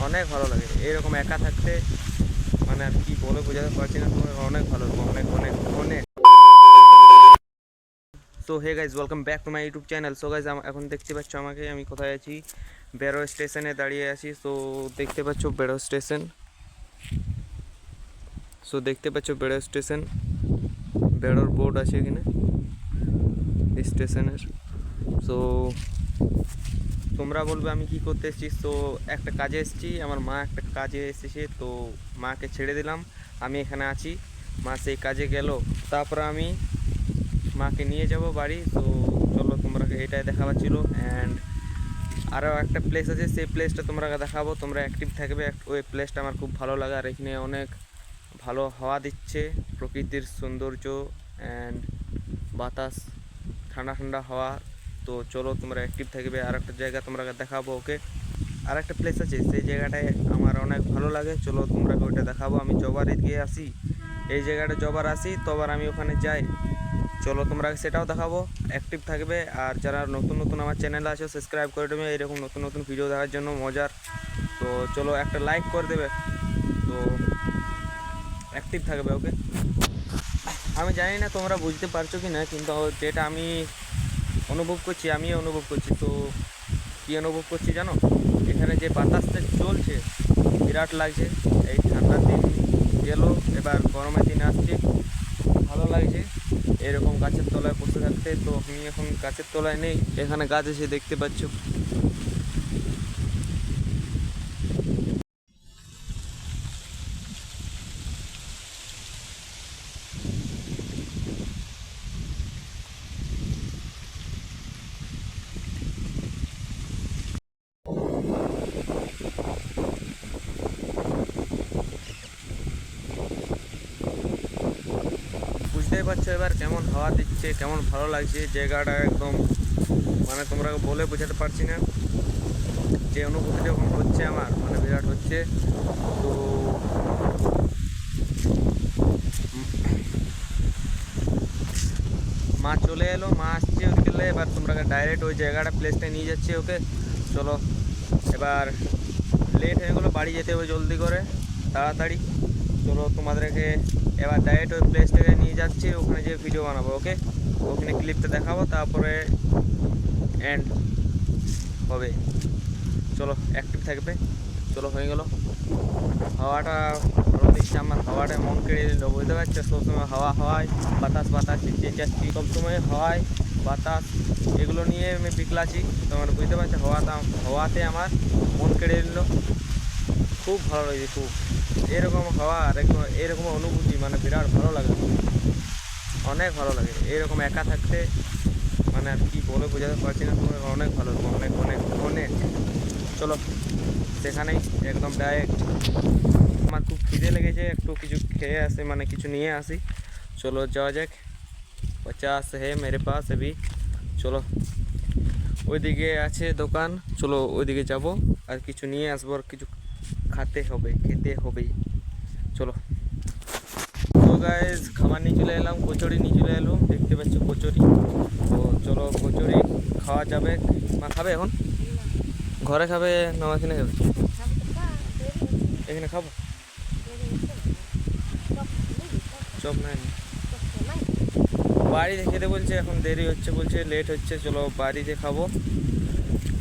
অনেক ভালো লাগে এরকম একা থাকতে, মানে আর কি বলে বোঝাতে পারছি না তোমার, অনেক ভালো লাগে, অনেক অনেক অনেক। So hey guys, welcome back to my YouTube channel. So guys, এখন দেখতে পাচ্ছ আমাকে, আমি কোথায় আছি, বেরো স্টেশনে দাঁড়িয়ে আছি। সো দেখতে পাচ্ছ বেরো স্টেশন, বেরো স্টেশন, বেরোর বোর্ড আছে এখানে স্টেশনের। সো তোমরা বলবে আমি কি করতে এসেছি। তো একটা কাজে এসেছি, আমার মা একটা কাজে এসেছে, তো মাকে ছেড়ে দিলাম, আমি এখানে আছি। মা সেই কাজে গেল, তারপরে আমি মাকে নিয়ে যাব বাড়ি। তো চলো, তোমরা এটাই দেখাবার ছিল। অ্যান্ড আরও একটা প্লেস আছে, সেই প্লেসটা তোমরা দেখাবো, তোমরা অ্যাক্টিভ থাকবে। ওই প্লেসটা আমার খুব ভালো লাগে, আর এখানে অনেক ভালো হাওয়া দিচ্ছে, প্রকৃতির সৌন্দর্য অ্যান্ড বাতাস, ঠান্ডা ঠান্ডা হাওয়া। তো চলো, তোমরা অ্যাক্টিভ থাকবে। আর একটা জায়গা তোমরা দেখাবো, ওকে। আর একটা প্লেস আছে, সেই জায়গাটায় আমার অনেক ভালো লাগে, চলো তোমরা ওইটা দেখাবো। আমি যবার গিয়ে আসি, এই জায়গাটা যবার আসি তবার আমি ওখানে যাই, চলো তোমরা সেটাও দেখাবো। অ্যাক্টিভ থাকবে, আর যারা নতুন নতুন আমার চ্যানেলে আছে সাবস্ক্রাইব করে দেবে এরকম নতুন নতুন ভিডিও দেখার জন্য মজার। তো চলো, একটা লাইক করে দেবে, তো অ্যাক্টিভ থাকবে, ওকে। আমি জানি না তোমরা বুঝতে পারছো কি না, কিন্তু যেটা আমি অনুভব করছি, আমি অনুভব করছি। তো কী অনুভব করছি জানো, এখানে যে বাতাসটা চলছে বিরাট লাগছে। এই ঠান্ডার দিন গেল, এবার গরমের দিন আসছে, ভালো লাগছে এরকম গাছের তলায় বসে থাকতে। তো আমি এখন গাছের তলায় নেই, এখানে গাছ এসে দেখতে পাচ্ছ। বুঝতেই পারছো এবার কেমন হাওয়া দিচ্ছে, কেমন ভালো লাগছে জায়গাটা একদম, মানে তোমরা বলে বোঝাতে পারছি না যে অনুভূতি যখন হচ্ছে আমার, মানে বিরাট হচ্ছে। তো মা চলে এলো, মা আসছে ওইদিকে, এবার তোমরা ডাইরেক্ট ওই জায়গাটা প্লেসটায় নিয়ে যাচ্ছে, ওকে। চলো, এবার লেট হয়ে গেলো, বাড়ি যেতে হবে জলদি করে, তাড়াতাড়ি। চলো তোমাদেরকে এবার ডাইরেক্ট ওই প্লেসটাকে নিয়ে যাচ্ছি, ওখানে যে ভিডিও বানাবো, ওকে। ওখানে ক্লিপটা দেখাবো, তারপরে এন্ড হবে। চলো, অ্যাক্টিভ থাকবে। চলো, হয়ে গেলো। হাওয়াটা ভালো দিচ্ছে আমার, হাওয়াটা মন কেড়ে নিল, বুঝতে পারছো। সবসময় হাওয়া হাওয়ায়, বাতাস বাতাস চেঁচাচ্ছি সবসময়, হাওয়ায় বাতাস এগুলো নিয়ে আমি পিকলাছি। তোমার বুঝতে পারছো, হাওয়াতে আমার মন কেড়ে নিল, খুব ভালো লাগছে, খুব। এরকম হাওয়া আর এরকম অনুভূতি, মানে বিরাট ভালো লাগে, অনেক ভালো লাগে এরকম একা থাকতে, মানে আর কি বলে বোঝাতে পারছি না তোমার, অনেক ভালো লাগে, অনেক অনেক অনেক। চলো সেখানেই একদম ডাইরেক্ট। আমার খুব খিদে লেগেছে, একটু কিছু খেয়ে আসি, মানে কিছু নিয়ে আসি। চলো যাওয়া যাক, 50 হে মেরে পাস अभी। চলো, ওইদিকে আছে দোকান, চলো ওইদিকে যাব, আর কিছু নিয়ে আসবো, আর কিছু খেতে হবে। চলো। তো গাইজ, খাবার নিয়ে চলে এলাম, কচুরি নিয়ে চলে এলাম, দেখতে পাচ্ছ কচুরি। তো চলো, কচুরি খাওয়া যাবে। মা খাবে এখন? ঘরে খাবে না এখানে খাবে? এখানে খাবো, চপ নাই, বাড়িতে খেতে বলছে, এখন দেরি হচ্ছে বলছে, লেট হচ্ছে, চলো বাড়িতে খাবো।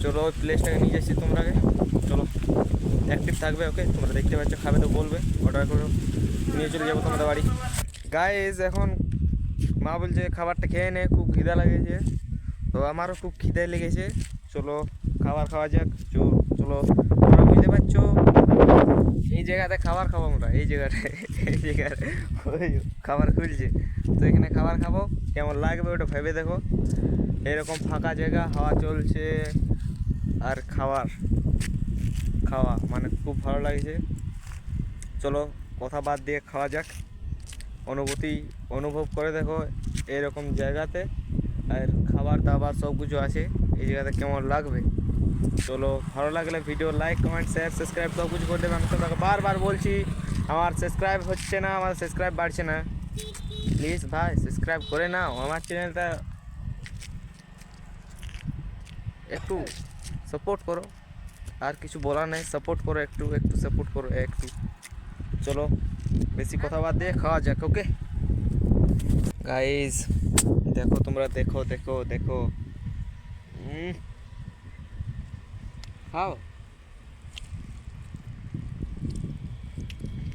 চলো ওই প্লেসটাকে নিয়ে যাচ্ছি তোমরাকে, চলো অ্যাক্টিভ থাকবে, ওকে। তোমরা দেখতে পাচ্ছ, খাবে তো বলবে, অর্ডার করো, নিয়ে চলে যাবো তোমাদের বাড়ি। গাইজ, এখন মা বলছে খাবারটা খেয়ে নে, খুব খিদা লেগেছে। তো আমারও খুব খিদে লেগেছে, চলো খাবার খাওয়া যাক। চলো, তোমরা বুঝতে পারছো, এই জায়গাতে খাবার খাবো আমরা, এই জায়গাটায় এই জায়গায় ওই খাবার খুলছে, তো এখানে খাবার খাবো, কেমন লাগবে ওটা ভেবে দেখো। এরকম ফাঁকা জায়গা, হাওয়া চলছে, আর খাওয়া মানে খুব ভালো লাগছে। চলো কথা বাদ দিয়ে খাওয়া যাক, অনুভব করে দেখো এরকম জায়গাতে, আর খাবার দাবার সব কিছু আছে এই জায়গাতে, কেমন লাগবে। চলো, ভালো লাগলে video like comment share subscribe সব কিছু করে দেবে। আমি তোমাকে বারবার বলছি, আমার সাবস্ক্রাইব হচ্ছে না, আমার সাবস্ক্রাইব বাড়ছে না, প্লিজ ভাই সাবস্ক্রাইব করে নাও আমার চ্যানেলটা, একটু সাপোর্ট করো, আর কিছু বলার নেই, সাপোর্ট করো, একটু একটু সাপোর্ট করো একটু। চলো বেশি কথা বাদ দিয়ে খাওয়া যাক। ওকে গাইস, দেখো তোমরা, দেখো দেখো দেখো, খাও,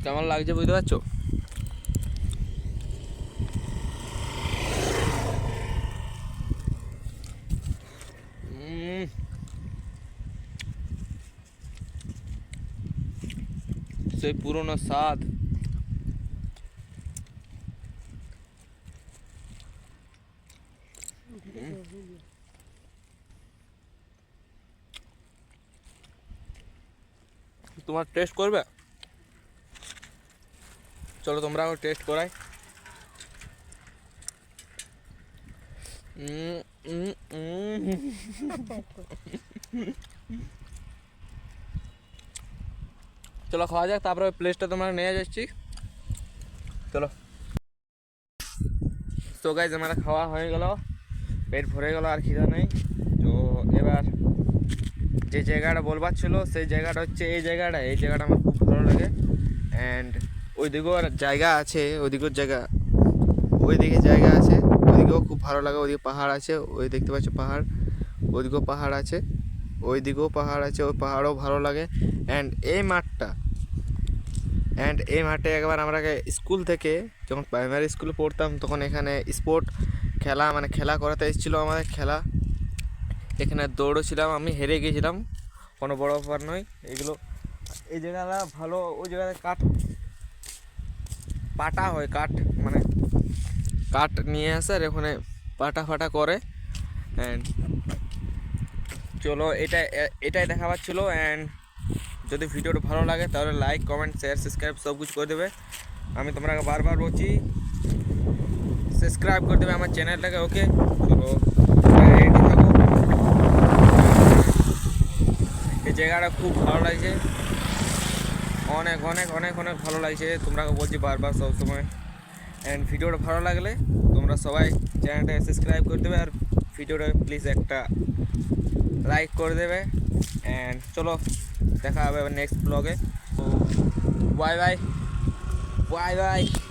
কেমন লাগছে বুঝতে পারছো? সেই পুরনো স্বাদ। তোমার টেস্ট করবে? চলো তোমরা টেস্ট করাই। চলো খাওয়া যাক, তারপরে প্লেসটা তোমরা নিয়ে যাচ্ছি। চলো। তো গাইজ আমার খাওয়া হয়ে গেল, পেট ভরে গেল, আর খিদা নেই। তো এবার যে জায়গাটা বলবার ছিল সেই জায়গাটা হচ্ছে এই জায়গাটা। এই জায়গাটা আমার খুব ভালো লাগে। অ্যান্ড ওইদিকেও জায়গা আছে, ওইদিকেও জায়গা, ওইদিকে জায়গা আছে, ওইদিকেও খুব ভালো লাগে। ওইদিকে পাহাড় আছে, ওই দেখতে পাচ্ছ পাহাড়, ওইদিকেও পাহাড় আছে, ওইদিকেও পাহাড় আছে, ওই পাহাড়ও ভালো লাগে। অ্যান্ড এই মাঠে একবার আমরা স্কুল থেকে যখন প্রাইমারি স্কুলে পড়তাম তখন এখানে স্পোর্ট খেলা, মানে খেলা করাতে এসেছিলো আমাদের। খেলা এখানে দৌড়েছিলাম, আমি হেরে গিয়েছিলাম, কোনো বড় ব্যাপার নয় এগুলো। এই জায়গাটা ভালো, ওই জায়গায় পাটা হয়, মানে কাঠ নিয়ে আসে আর ওখানে পাটা ফাটা করে। অ্যান্ড চলো এটাই দেখাবার ছিল। অ্যান্ড যদি ভিডিওটা ভালো লাগে তাহলে লাইক, কমেন্ট, শেয়ার, সাবস্ক্রাইব সব কিছু করে দেবে। আমি তোমরা বারবার বলছি সাবস্ক্রাইব করে দেবে আমার চ্যানেলটাকে। ওকে চলো রেডি থাকো। এই জায়গাটা খুব ভালো লাগছে, অনেক অনেক অনেক অনেক ভালো লাগছে, তোমরা বলছি বারবার সবসময়। অ্যান্ড ভিডিওটা ভালো লাগলে তোমরা সবাই চ্যানেলটাকে সাবস্ক্রাইব করে দেবে, আর ভিডিওটা প্লিজ একটা লাইক করে দেবে। অ্যান্ড চলো দেখা হবে নেক্সট ব্লগে। তো বাই বাই, বাই বাই।